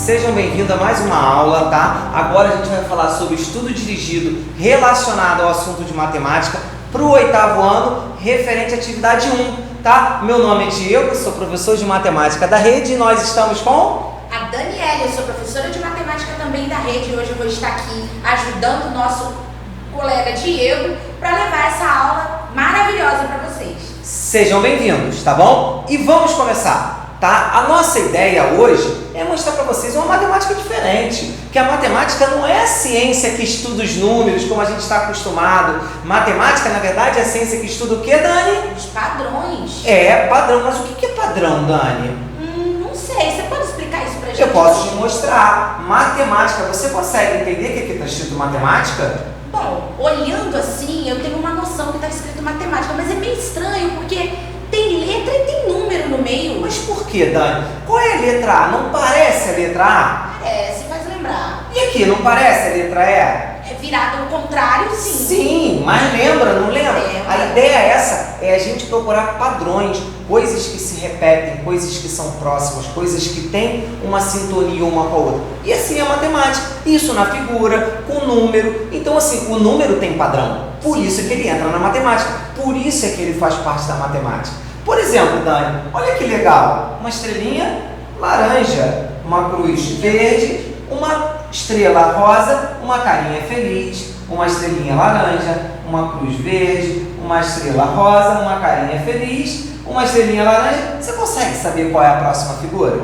Sejam bem-vindos a mais uma aula, tá? Agora a gente vai falar sobre estudo dirigido relacionado ao assunto de matemática para o 8º ano, referente à atividade 1, tá? Meu nome é Diego, sou professor de matemática da rede e nós estamos com... A Daniela, eu sou professora de matemática também da rede e hoje eu vou estar aqui ajudando o nosso colega Diego para levar essa aula maravilhosa para vocês. Sejam bem-vindos, tá bom? E vamos começar, tá? A nossa ideia hoje é mostrar para vocês uma matemática diferente, que a matemática não é a ciência que estuda os números, como a gente está acostumado. Matemática, na verdade, é a ciência que estuda o que, Dani? Os padrões. É, padrão. Mas o que é padrão, Dani? Não sei, você pode explicar isso pra gente? Eu posso te mostrar. Matemática, você consegue entender o que aqui está escrito matemática? Bom, olhando assim, eu tenho uma noção que está escrito matemática, mas é meio estranho, porque tem letra e tem número no meio. Mas por que, Dani? Qual é a letra A? Não parece a letra A? Parece, faz lembrar. E aqui, não parece a letra E? É virado ao contrário, sim. Sim, mas lembra, não lembra? Lembra. A ideia é essa, é a gente procurar padrões, coisas que se repetem, coisas que são próximas, coisas que têm uma sintonia uma com a outra. E assim é a matemática, isso na figura, com o número. Então assim, o número tem padrão, por Sim. isso é que ele entra na matemática, por isso é que ele faz parte da matemática. Por exemplo, Dani, olha que legal, uma estrelinha laranja, uma cruz verde, uma estrela rosa, uma carinha feliz, uma estrelinha laranja, uma cruz verde, uma estrela rosa, uma carinha feliz, uma estrelinha laranja. Você consegue saber qual é a próxima figura?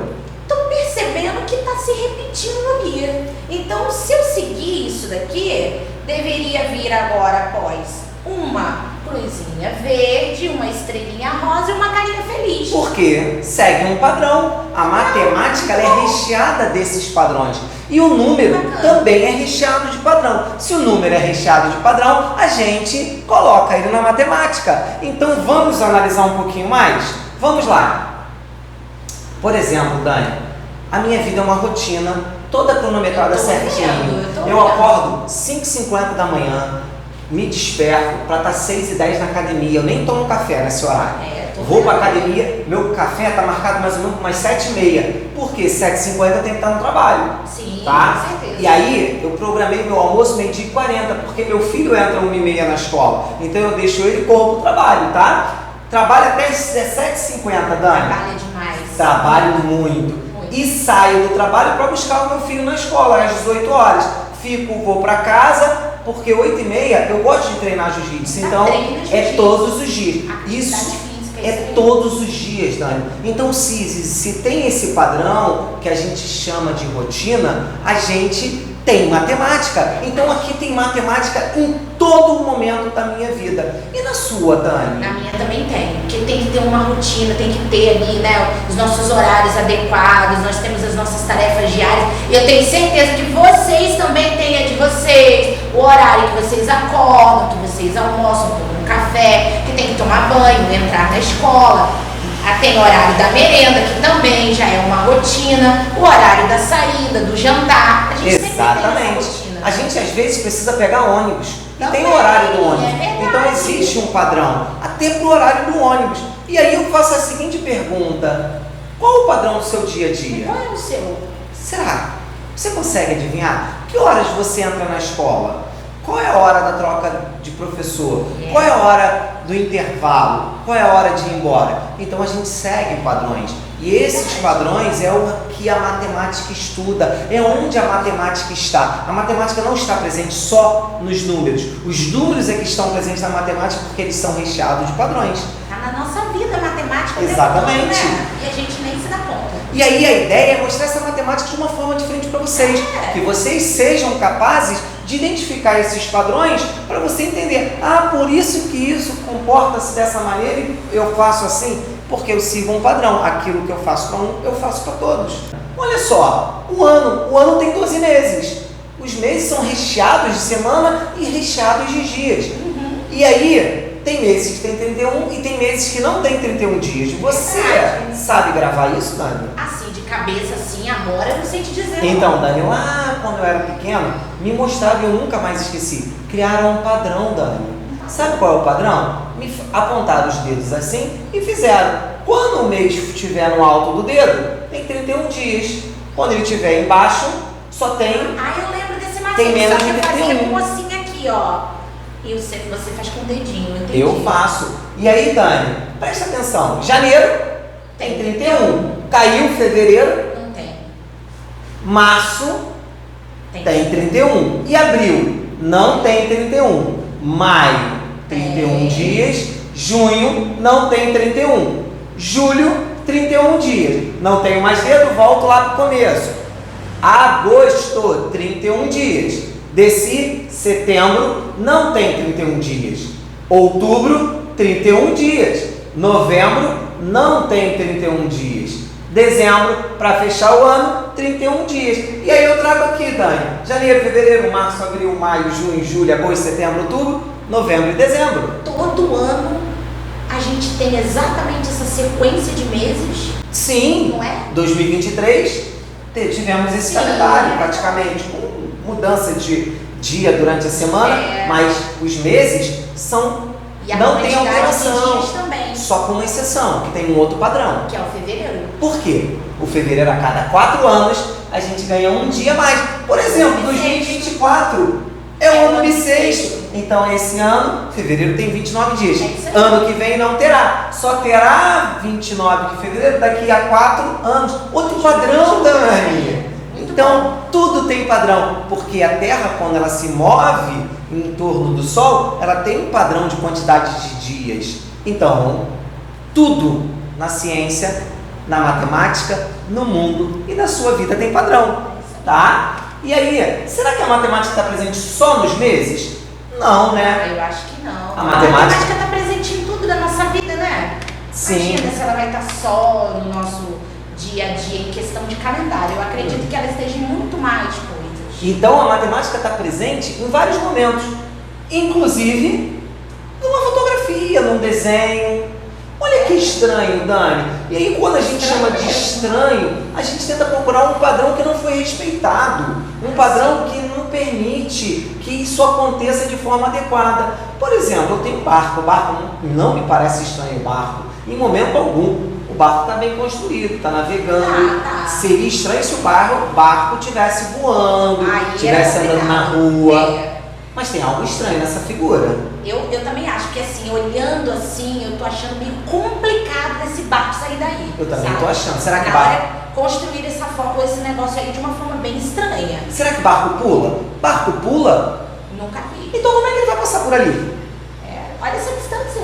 Tô percebendo que tá se repetindo ali. Então, se eu seguir isso daqui, deveria vir agora após uma cruzinha verde, uma estrelinha rosa e uma carinha feliz. Porque segue um padrão. A matemática ela é recheada desses padrões. E o número também é recheado de padrão. Se o número é recheado de padrão, a gente coloca ele na matemática. Então vamos analisar um pouquinho mais? Vamos lá. Por exemplo, Dani, a minha vida é uma rotina toda cronometrada certinho. Eu acordo 5h50 da manhã, me desperto para estar 6h10 na academia. Eu nem tomo café nesse horário. Vou para a academia, meu café está marcado mais ou menos umas 7h30. Porque 7h50 eu tenho que estar no trabalho. Sim, tá? com certeza. E aí eu programei meu almoço 12h40, porque meu filho entra 1h30 na escola. Então eu deixo ele e corro pro trabalho, tá? Trabalho até 17h50, Dani. Trabalha demais. Trabalho muito. E saio do trabalho para buscar o meu filho na escola às 18 horas. Vou para casa, porque 8h30 eu gosto de treinar jiu-jitsu. Então é todos os dias. Isso é todos os dias, Dani. Então, se tem esse padrão que a gente chama de rotina, a gente tem matemática. Então, aqui tem matemática em todo momento da minha vida. E na sua, Dani? Na minha também tem, porque tem que ter uma rotina, tem que ter ali, né, os nossos horários adequados, nós temos as nossas tarefas diárias. E eu tenho certeza que vocês também têm a de vocês, o horário que vocês acordam, que vocês almoçam, tomam um café, que tem que tomar banho, entrar na escola. Tem o horário da merenda, que também já é uma rotina, o horário da saída, do jantar. A gente sempre tem essa rotina. A gente às vezes precisa pegar ônibus. E Também, tem o horário do ônibus. é verdade. Então existe um padrão, até pro horário do ônibus. E aí eu faço a seguinte pergunta: qual o padrão do seu dia a dia? Qual é o seu? Será? Você consegue adivinhar? Que horas você entra na escola? Qual é a hora da troca de professor? Qual é a hora do intervalo? Qual é a hora de ir embora? Então a gente segue padrões. E esses padrões é o que a matemática estuda, é onde a matemática está. A matemática não está presente só nos números. Os números é que estão presentes na matemática porque eles são recheados de padrões. Está na nossa vida a matemática. Exatamente. Né? E a gente nem se dá conta. E aí a ideia é mostrar essa matemática de uma forma diferente para vocês. Que vocês sejam capazes de identificar esses padrões para você entender. Ah, por isso que isso comporta-se dessa maneira e eu faço assim, porque eu sigo um padrão. Aquilo que eu faço para um, eu faço para todos. Olha só, o ano tem 12 meses. Os meses são recheados de semana e recheados de dias. E aí, tem meses que tem 31 e tem meses que não tem 31 dias. Você sabe gravar isso, Dani? Assim, de cabeça assim, agora eu não sei te dizer. Então, Dani, lá quando eu era pequeno, me mostraram e eu nunca mais esqueci. Criaram um padrão, Dani. Sabe qual é o padrão? Me apontaram os dedos assim e fizeram. Quando o mês estiver no alto do dedo, tem 31 dias. Quando ele estiver embaixo, só tem... Ah, eu lembro desse macete. Tem menos Só que de eu fazia 31. com assim aqui, ó. E você faz com o dedinho, entendi. Eu faço. E aí, Dani, presta atenção. Janeiro tem 31. Caiu fevereiro. Não tem. Março tem 31. E abril não tem 31. Maio, 31 dias. Junho não tem 31. Julho, 31 dias. Não tenho mais dedo, volto lá para o começo. Agosto, 31 dias. Desci, setembro, não tem 31 dias. Outubro, 31 dias. Novembro, não tem 31 dias. Dezembro, para fechar o ano, 31 dias. E aí eu trago aqui, Dani, janeiro, fevereiro, março, abril, maio, junho, julho, agosto, setembro, outubro, novembro e dezembro. Todo ano a gente tem exatamente essa sequência de meses. Sim, não é? 2023 tivemos esse calendário praticamente, com mudança de dia durante a semana, mas os meses são, e a não tem alteração, de dias também, só com uma exceção, que tem um outro padrão. que é o fevereiro. Por quê? O fevereiro, a cada 4 anos, a gente ganha um dia a mais. Por exemplo, 2024 é o ano bissexto. Então, esse ano, fevereiro tem 29 dias. Ano que vem não terá. Só terá 29 de fevereiro daqui a 4 anos. Outro padrão, Dani. Então, tudo tem padrão. Porque a Terra, quando ela se move em torno do Sol, ela tem um padrão de quantidade de dias. Então, tudo na ciência, na matemática, no mundo e na sua vida tem padrão, tá? E aí, será que a matemática está presente só nos meses? Não, né? Eu acho que não. A matemática está presente em tudo da nossa vida, né? Sim. Imagina se ela vai estar só no nosso dia a dia em questão de calendário. Eu acredito que ela esteja em muito mais coisas. Então, a matemática está presente em vários momentos, inclusive numa fotografia, num desenho. Olha que estranho, Dani. E aí, quando a gente chama de estranho, a gente tenta procurar um padrão que não foi respeitado, um padrão que não permite que isso aconteça de forma adequada. Por exemplo, eu tenho um barco, o barco não me parece estranho, o barco, em momento algum. O barco está bem construído, está navegando. Seria estranho se o barco estivesse voando, estivesse andando na rua. Mas tem algo estranho nessa figura. Eu também acho que assim, olhando assim, eu tô achando meio complicado desse barco sair daí. Eu também tô achando. Será que barco construir esse negócio aí de uma forma bem estranha. Será que barco pula? Barco pula? Nunca vi. Então como é que ele vai passar por ali? Olha essa distância.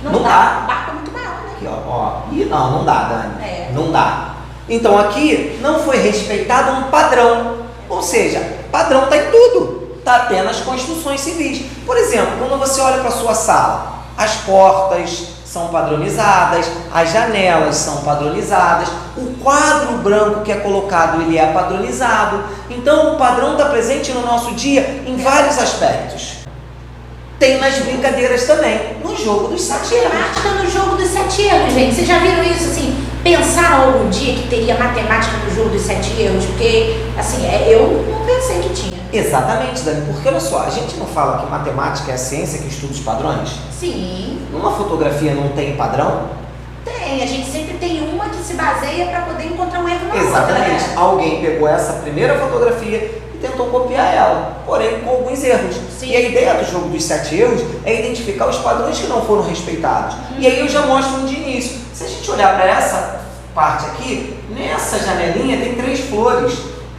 Não dá. O barco é muito maior, né? Aqui, ó. Ih, não dá, Dani. Não dá. Então aqui não foi respeitado um padrão. Ou seja, padrão está em tudo. Está até nas construções civis. Por exemplo, quando você olha para a sua sala, as portas são padronizadas, as janelas são padronizadas, o quadro branco que é colocado, ele é padronizado. Então, o padrão está presente no nosso dia em vários aspectos. Tem nas brincadeiras também, no jogo dos 7 erros. Matemática no jogo dos 7 erros, gente. Vocês já viram isso, assim? Pensaram algum dia que teria matemática no jogo dos 7 erros? Porque, assim, eu não pensei que tinha. Exatamente, Dani, porque olha só, a gente não fala que matemática é a ciência que estuda os padrões? Sim. Numa fotografia não tem padrão? Tem, a gente sempre tem uma que se baseia para poder encontrar um erro na Exatamente. outra, né? Alguém pegou essa primeira fotografia e tentou copiar ela, porém com alguns erros. Sim. E a ideia do jogo dos 7 erros é identificar os padrões que não foram respeitados. E aí eu já mostro um de início. Se a gente olhar para essa parte aqui, nessa janelinha tem 3 flores.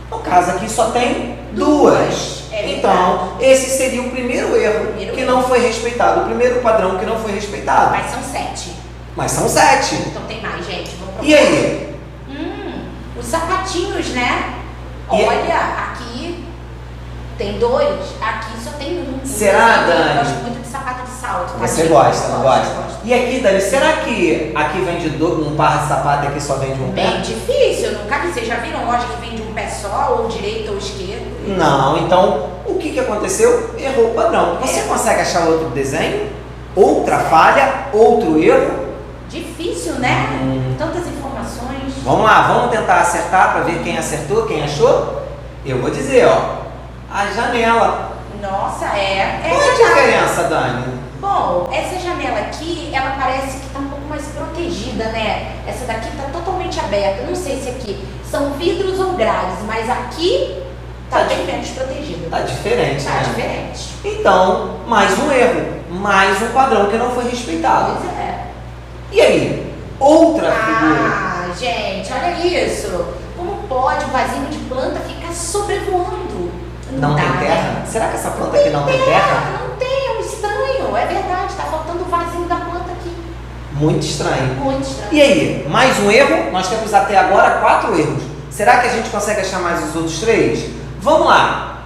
No caso aqui só tem 2. Então, esse seria o primeiro erro que não foi respeitado, o primeiro padrão que não foi respeitado. Mas são 7. Mas são 7. Então tem mais, gente. Vamos procurar. E aí? Os sapatinhos, né? Olha, aqui tem 2, aqui só tem 1. Será, Dani? Eu gosto muito de sapato de salto. Você gosta, não gosta? E aqui, Dani, será que aqui vende um par de sapato e aqui só vende um pé? Bem difícil, eu nunca vi. Vocês já viram loja que vende um pé só, ou direito ou esquerdo? Não, então o que aconteceu? Errou o padrão. Você consegue achar outro desenho? Outra falha? Outro erro? Difícil, né? Tantas informações. Vamos lá, vamos tentar acertar para ver quem acertou, quem achou? Eu vou dizer, ó, a janela. Nossa, Qual é a diferença, Dani? Bom, essa janela aqui, ela parece que tá um pouco mais mais protegida, né? Essa daqui tá totalmente aberta. Não sei se aqui são vidros ou grades, mas aqui tá bem menos protegida. Tá diferente, Tá né? diferente. Então, mais um erro, mais um padrão que não foi respeitado. Pois é. E aí, outra figura. Ah, gente, olha isso. Como pode um vasinho de planta ficar sobrevoando? Não dá, tem terra? né? Será que essa planta aqui não tem terra? Não tem, é um estranho. É verdade, tá faltando o vasinho da planta aqui. Muito estranho. Muito estranho. E aí, mais um erro? Nós temos até agora 4 erros. Será que a gente consegue achar mais os outros 3? Vamos lá.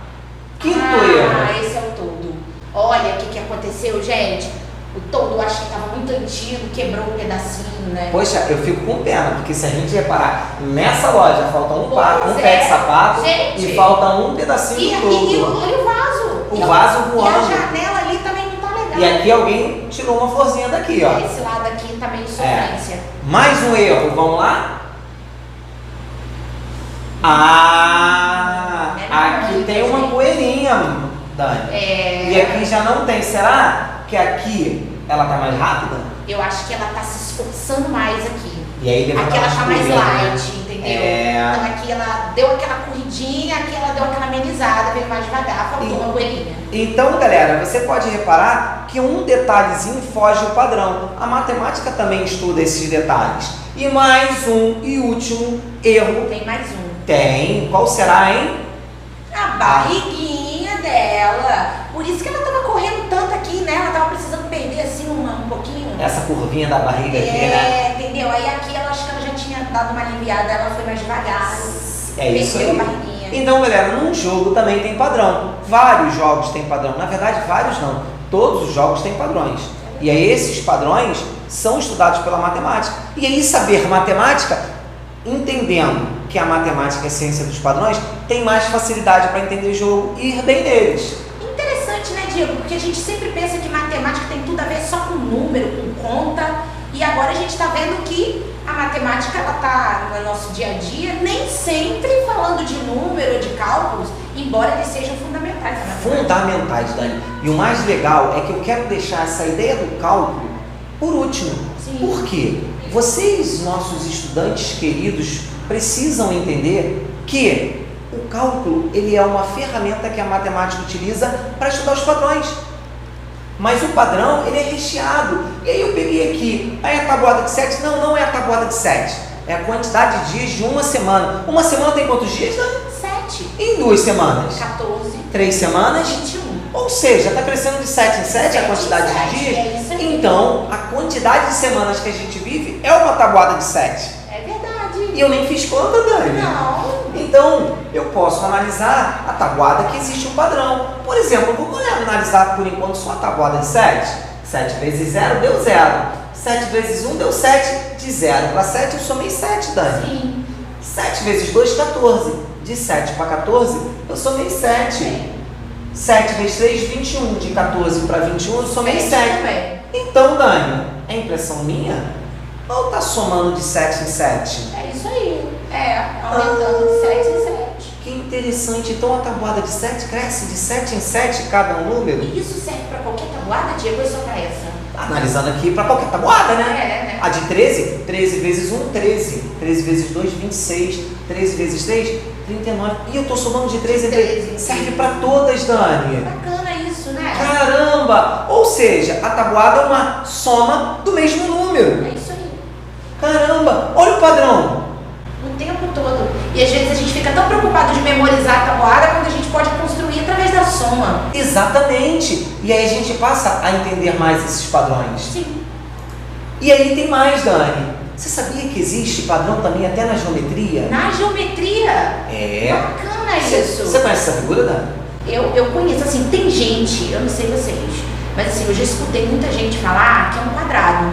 Quinto erro. Esse é o todo. Olha o que aconteceu, gente. O todo, eu acho que estava muito antigo, quebrou um pedacinho, né? Poxa, eu fico com pena, porque se a gente reparar, nessa loja falta um Pois pé de sapato gente. e falta um pedacinho E do todo. olha o vaso. O vaso voando. E a janela ali também não tá legal. E aqui alguém tirou uma florzinha daqui, ó. Esse lado aqui tá meio sofrência. Mais um erro, vamos lá? Ah, aqui tem uma poeirinha, Dani. E aqui já não tem. Será que aqui ela tá mais rápida? Eu acho que ela tá se esforçando mais aqui. E aí levanta Aqui ela tá mais poeira, né? light, entendeu? Então aqui ela deu aquela corridinha, aqui ela deu aquela amenizada, veio mais devagar, faltou uma poeirinha. Então, galera, você pode reparar que um detalhezinho foge ao padrão. A matemática também estuda esses detalhes. E mais um e último erro. Tem mais um. Tem. Qual será, hein? A barriguinha dela. Por isso que ela tava correndo tanto aqui, né? Ela tava precisando perder assim um pouquinho. Essa curvinha da barriga aqui, né? Entendeu? Aí aqui ela acho que ela já tinha dado uma aliviada, ela foi mais devagar. É isso Perdeu aí. a barriguinha. Então, galera, num jogo também tem padrão. Vários jogos têm padrão. Na verdade, vários não. Todos os jogos têm padrões. E aí esses padrões são estudados pela matemática. E aí saber matemática, entendendo que a matemática é a ciência dos padrões, tem mais facilidade para entender o jogo e ir bem neles. Interessante, né, Diego? Porque a gente sempre pensa que matemática tem tudo a ver só com número, com conta. E agora a gente está vendo que a matemática ela tá no nosso dia a dia, nem sempre falando de número, de cálculos, embora eles sejam fundamentais. Fundamentais, Dani. E o mais legal é que eu quero deixar essa ideia do cálculo por último. Sim. Por quê? Vocês, nossos estudantes queridos, precisam entender que o cálculo ele é uma ferramenta que a matemática utiliza para estudar os padrões. Mas o padrão, ele é recheado. E aí eu peguei aqui, aí a tabuada de 7, não é a tabuada de 7. É a quantidade de dias de uma semana. Uma semana tem quantos dias, Dani? 7. Em 2 semanas? 14. 3 semanas? 21. Ou seja, está crescendo de 7 em 7 a quantidade de dias. É isso aí. Então, a quantidade de semanas que a gente vive é uma tabuada de 7. É verdade. E eu nem fiz conta, Dani. Não. Então, eu posso analisar a tabuada que existe um padrão. Por exemplo, vamos analisar por enquanto só a tabuada de 7. 7 vezes 0 deu 0. 7 vezes 1 deu 7. De 0 para 7 eu somei 7, Dani. Sim. 7 vezes 2, 14. De 7 para 14 eu somei 7. Sim. 7 vezes 3, 21. De 14 para 21 eu somei 7. Também. Então, Dani, é impressão minha? Ou tá somando de 7 em 7? É isso aí. Aumentando de 7 em 7. Que interessante. Então a tabuada de 7 cresce de 7 em 7 cada um número? E isso serve para qualquer tabuada, Diego, ou só para essa? Analisando aqui para qualquer tabuada, né? Né? A de 13, 13 vezes 1, 13. 13 vezes 2, 26. 13 vezes 3, 39. E eu tô somando de 13 em 13. Serve para todas, Dani. Bacana isso, né? Caramba! Ou seja, a tabuada é uma soma do mesmo número. É isso aí. Caramba! Olha o padrão. O tempo todo. E às vezes a gente fica tão preocupado de memorizar a tabuada quando a gente pode construir através da soma. Exatamente. E aí a gente passa a entender mais esses padrões. Sim. E aí tem mais, Dani. Você sabia que existe padrão também até na geometria? Na geometria? É. Bacana isso. Você conhece essa figura, Dani? Eu conheço, assim, tem gente, eu não sei vocês, mas assim, eu já escutei muita gente falar que é um quadrado.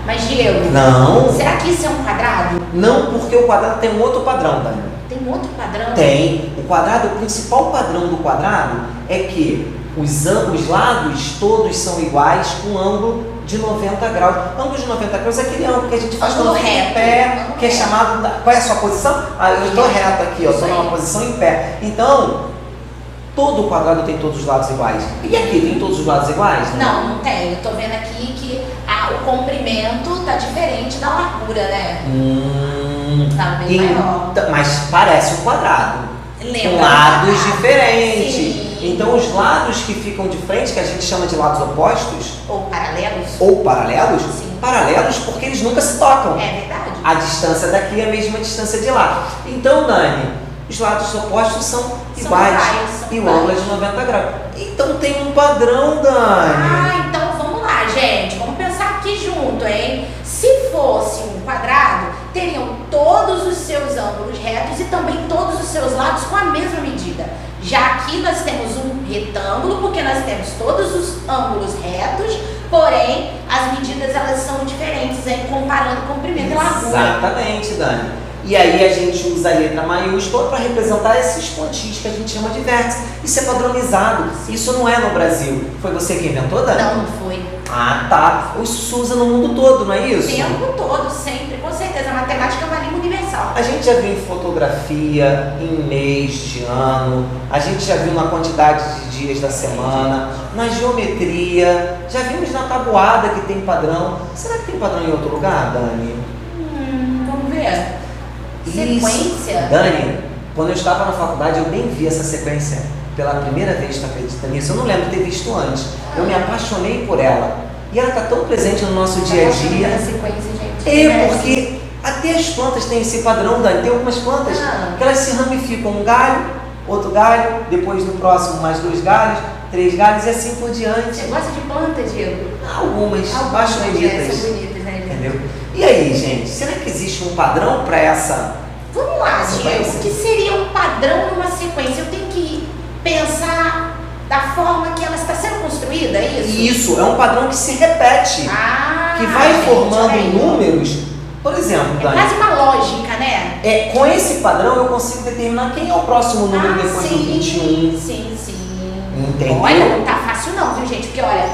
Mas, Diego, Não. será que isso é um quadrado? Não, porque o quadrado tem um outro padrão, Dani. Tem outro padrão? Tem. O quadrado, o principal padrão do quadrado é que os lados todos são iguais com ângulo de 90 graus. Ângulo de 90 graus é aquele ângulo que a gente faz Ângulo quando fica em reto. pé, Ângulo que é reto. chamado... Qual é a sua posição? Eu estou reto aqui, eu estou Isso numa aí. posição em pé. Então, todo quadrado tem todos os lados iguais. E aqui, tem todos os lados iguais? Não, não tem. Eu tô vendo aqui que o comprimento tá diferente da largura, né? Tá bem maior. Mas parece um quadrado. Lembra Com lados um diferentes. Sim. Então os lados que ficam de frente, que a gente chama de lados opostos, Ou paralelos. Sim. Paralelos porque eles nunca se tocam. É verdade. A distância daqui é a mesma distância de lá. Então, Dani, os lados opostos são iguais. E o ângulo é de 90 graus. Então tem um padrão, Dani. Então vamos lá, gente. Vamos pensar aqui junto, hein? Se fosse um quadrado, teriam todos os seus ângulos retos e também todos os seus lados com a mesma medida. Já aqui nós temos um retângulo, porque nós temos todos os ângulos retos, porém as medidas elas são diferentes, hein? Comparando comprimento e largura. Exatamente, Dani. E aí a gente usa a letra maiúscula para representar esses pontinhos que a gente chama de vértice. Isso é padronizado. Isso não é no Brasil. Foi você que inventou, Dani? Não, não foi. Ah, tá. Isso se usa no mundo todo, não é isso? O tempo todo, sempre, com certeza. A matemática é uma língua universal. A gente já viu em fotografia, em mês de ano, a gente já viu na quantidade de dias da semana, na geometria, já vimos na tabuada que tem padrão. Será que tem padrão em outro lugar, Dani? Vamos ver. Sequência? Dani, quando eu estava na faculdade, eu nem vi essa sequência pela primeira vez, tu acredita nisso? Eu não lembro de ter visto antes. Eu me apaixonei por ela. E ela está tão presente no nosso dia a dia. Sequência, gente. Porque até as plantas têm esse padrão, Dani. Tem algumas plantas que elas se ramificam. Um galho, outro galho, depois no próximo mais 2 galhos, 3 galhos e assim por diante. Você gosta de planta, Diego? Algumas acho bonitas. São bonitas, né, gente? Entendeu? E aí, gente, será que existe um padrão para essa? Vamos lá, sequência? Diego. O que seria um padrão numa sequência? Eu tenho que pensar da forma que ela está sendo construída, é isso? Isso, é um padrão que se repete, que vai formando números. Por exemplo, Dani, quase uma lógica, né? Com esse padrão eu consigo determinar quem é o próximo número depois do 21. Sim. Entendeu? Olha, não tá fácil não, viu, gente? Porque olha,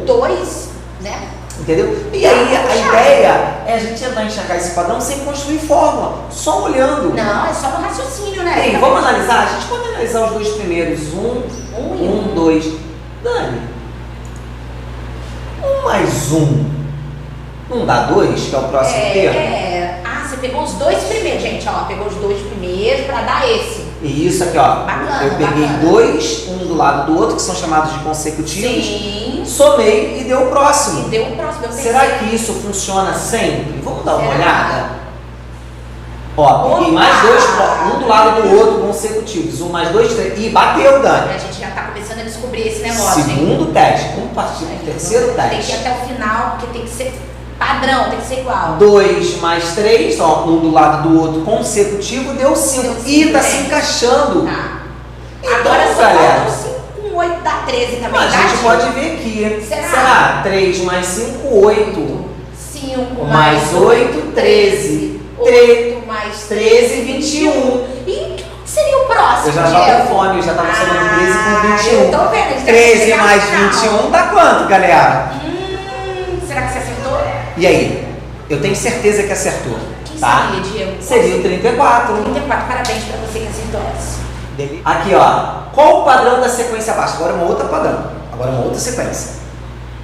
2, né? Entendeu? E aí a ideia é a gente tentar enxergar esse padrão sem construir fórmula, só olhando. Não, é só no raciocínio, né? Ei, vamos analisar? A gente pode analisar os 2 primeiros. 1, 2. Dani, 1 mais 1 não dá 2, que é o próximo termo? Você pegou os 2 primeiros, gente, ó. Pegou os 2 primeiros pra dar esse. E isso aqui, ó. Bacana, eu peguei 2, um do lado do outro, que são chamados de consecutivos. Sim. Somei e deu o próximo. E deu o próximo. Será que isso funciona sempre? Vamos dar uma olhada? Ó, peguei mais 2, um do lado do outro, consecutivos. 1 mais 2, 3. E bateu, Dani. A gente já tá começando a descobrir esse negócio, Segundo teste. Vamos partir pro terceiro teste. Tem que ir até o final, porque tem que ser padrão, tem que ser igual. 2 mais 3, ó, um do lado do outro consecutivo, deu 5. E tá se encaixando. Tá. Então, Agora só galera, faltam 5 com 8 dá 13 também. a gente pode ver aqui. Será? 3 mais 5, 8. 5 mais 8, 13. 8 mais 13, 21. E o que seria o próximo? Eu já tava com fome, eu já tava somando 13 com 21. Eu tô vendo. 13 mais 21 dá quanto, galera? Será que você acertou? E aí? Eu tenho certeza que acertou. Quem tá? seria, Diego? Seria o 34. 34, parabéns pra você que acertou essa. Aqui, ó. Qual o padrão da sequência abaixo? Agora é uma outra padrão. Agora é uma outra sequência.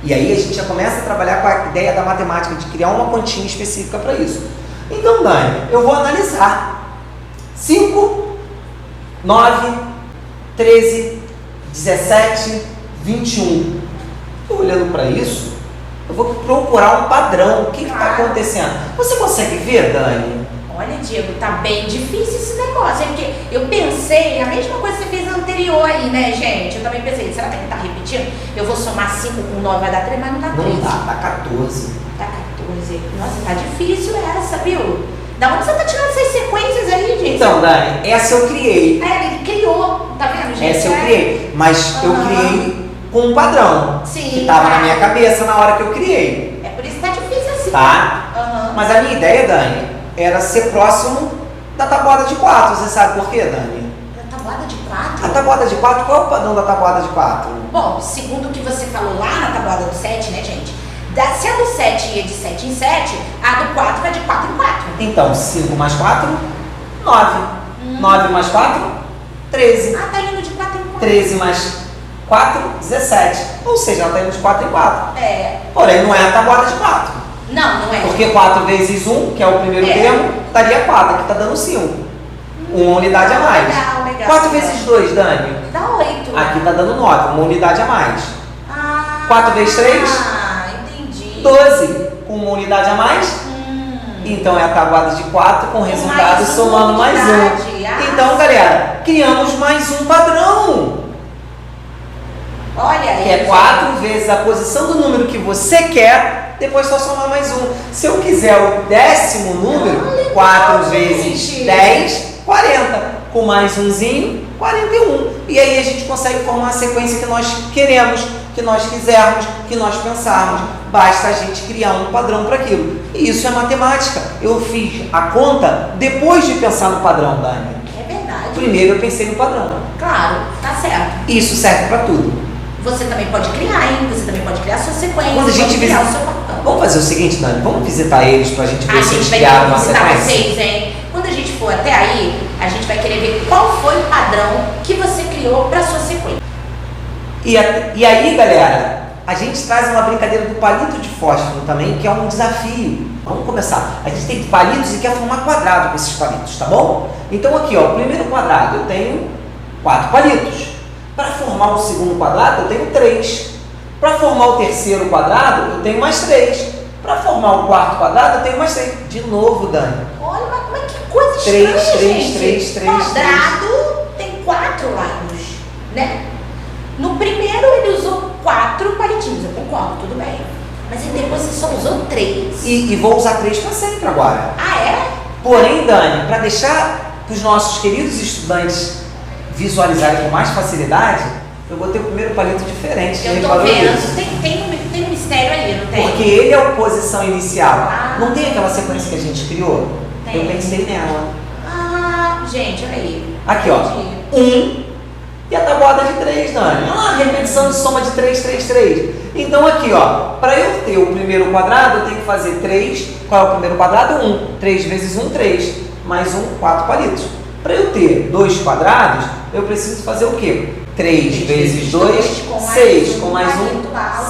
E aí a gente já começa a trabalhar com a ideia da matemática, de criar uma continha específica para isso. Então, Dani, eu vou analisar 5, 9, 13, 17, 21. Estou olhando para isso, eu vou procurar um padrão. O que está acontecendo? Você consegue ver, Dani? Olha, Diego, tá bem difícil esse negócio, hein? Porque eu pensei, a mesma coisa que você fez anterior aí, né, gente? Eu também pensei, será que ele tá repetindo? Eu vou somar 5 com 9, vai dar 3, mas não dá 13. Não dá, dá 14. Dá 14. Nossa, tá difícil essa, viu? Da onde você tá tirando essas sequências aí, gente? Então, Dani, essa eu criei. Ele criou, tá vendo, gente? Essa eu criei, mas eu criei com um padrão. Sim, que tava na minha cabeça na hora que eu criei. É por isso que tá difícil assim. Tá? Mas a minha ideia, Dani, era ser próximo da tabuada de 4. Você sabe por quê, Dani? Da tabuada de 4? A tabuada de 4, qual é o padrão da tabuada de 4? Bom, segundo o que você falou lá na tabuada do 7, né, gente? Se a do 7 ia de 7 em 7, a do 4 vai de 4 em 4. Então, 5 mais 4, 9. 9 mais 4, 13. Tá indo de 13 mais 4, 17. Ou seja, ela está indo de 4 em 4. É. Porém, não é a tabuada de 4. Não é. Porque 4 vezes 1, que é o primeiro termo, daria 4. Aqui está dando 5. Uma unidade a mais. Legal. 4 vezes 2, Dani? Dá 8. Aqui está dando 9, uma unidade a mais. 4 vezes 3? Entendi. 12, com uma unidade a mais. Então é a tabuada de 4 com resultado somando mais 1. Então, galera, criamos mais um padrão. Olha aí. Que é 4 vezes a posição do número que você quer, depois só somar mais 1. Se eu quiser o 10º número, 4 vezes 10, 40. Com mais umzinho, 41. E aí a gente consegue formar a sequência que nós queremos, que nós quisermos, que nós pensarmos. Basta a gente criar um padrão para aquilo. E isso é matemática. Eu fiz a conta depois de pensar no padrão, Dani. É verdade. Primeiro eu pensei no padrão. Claro, tá certo. Isso serve para tudo. Você também pode criar, hein? Você também pode criar a sua sequência. Quando a gente criar visita... o seu padrão. Vamos fazer o seguinte, Dani, vamos visitar eles pra gente ver A se eles gente vai criaram querer uma visitar sequência. vocês, hein? Quando a gente for até aí, a gente vai querer ver qual foi o padrão que você criou para sua sequência. E aí, galera, a gente traz uma brincadeira do palito de fósforo também, que é um desafio. Vamos começar. A gente tem palitos e quer formar quadrado com esses palitos, tá bom? Então aqui, ó, o primeiro quadrado eu tenho 4 palitos. Para formar o segundo quadrado eu tenho 3. Para formar o terceiro quadrado eu tenho mais 3. Para formar o quarto quadrado eu tenho mais 3. De novo, Dani. Olha, mas que coisa estranha, 3, gente. Quadrado tem 4 lados, né? No primeiro ele usou 4 palitinhos, eu concordo, tudo bem. Mas aí depois você só usou 3. E vou usar 3 para sempre agora. Ah, é? Porém, Dani, para deixar para os nossos queridos estudantes visualizarem com mais facilidade, eu botei o primeiro palito diferente. Eu tô vendo. Tem um mistério ali, não tem? Porque ele é a posição inicial. Ah. Não tem aquela sequência que a gente criou? Tem. Eu pensei nela. Ah, gente, olha aí. Aqui, ó. 1 e a tabuada de 3, Dani. Ah, repetição de soma de 3, 3, 3. Então aqui, ó, para eu ter o primeiro quadrado, eu tenho que fazer 3. Qual é o primeiro quadrado? 1. 3 vezes 1, 3. Mais 1, 4 palitos. Para eu ter 2 quadrados, eu preciso fazer o quê? 3 vezes 2, 6. Com mais 1,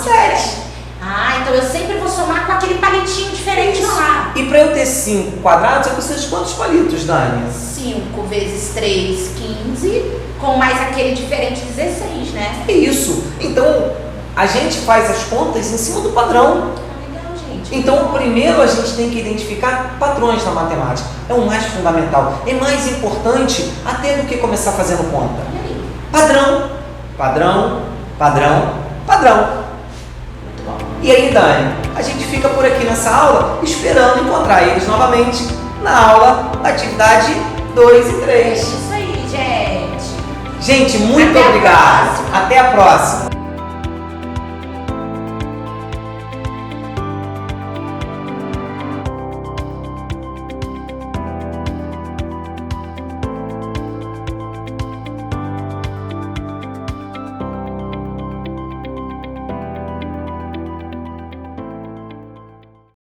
7. Ah, então eu sempre vou somar com aquele palitinho diferente lá. E para eu ter 5 quadrados, eu preciso de quantos palitos, Dani? 5 vezes 3, 15. Com mais aquele diferente, 16, né? É isso. Então, a gente faz as contas em cima do padrão. Legal, gente. Então, primeiro a gente tem que identificar padrões na matemática. É o mais fundamental. É mais importante até do que começar fazendo conta. E aí? Padrão, padrão, padrão, padrão. Muito bom. E aí, Dani, a gente fica por aqui nessa aula esperando encontrar eles novamente na aula da atividade 2 e 3. É isso aí, gente. Gente, muito Até a obrigado. próxima. Até a próxima.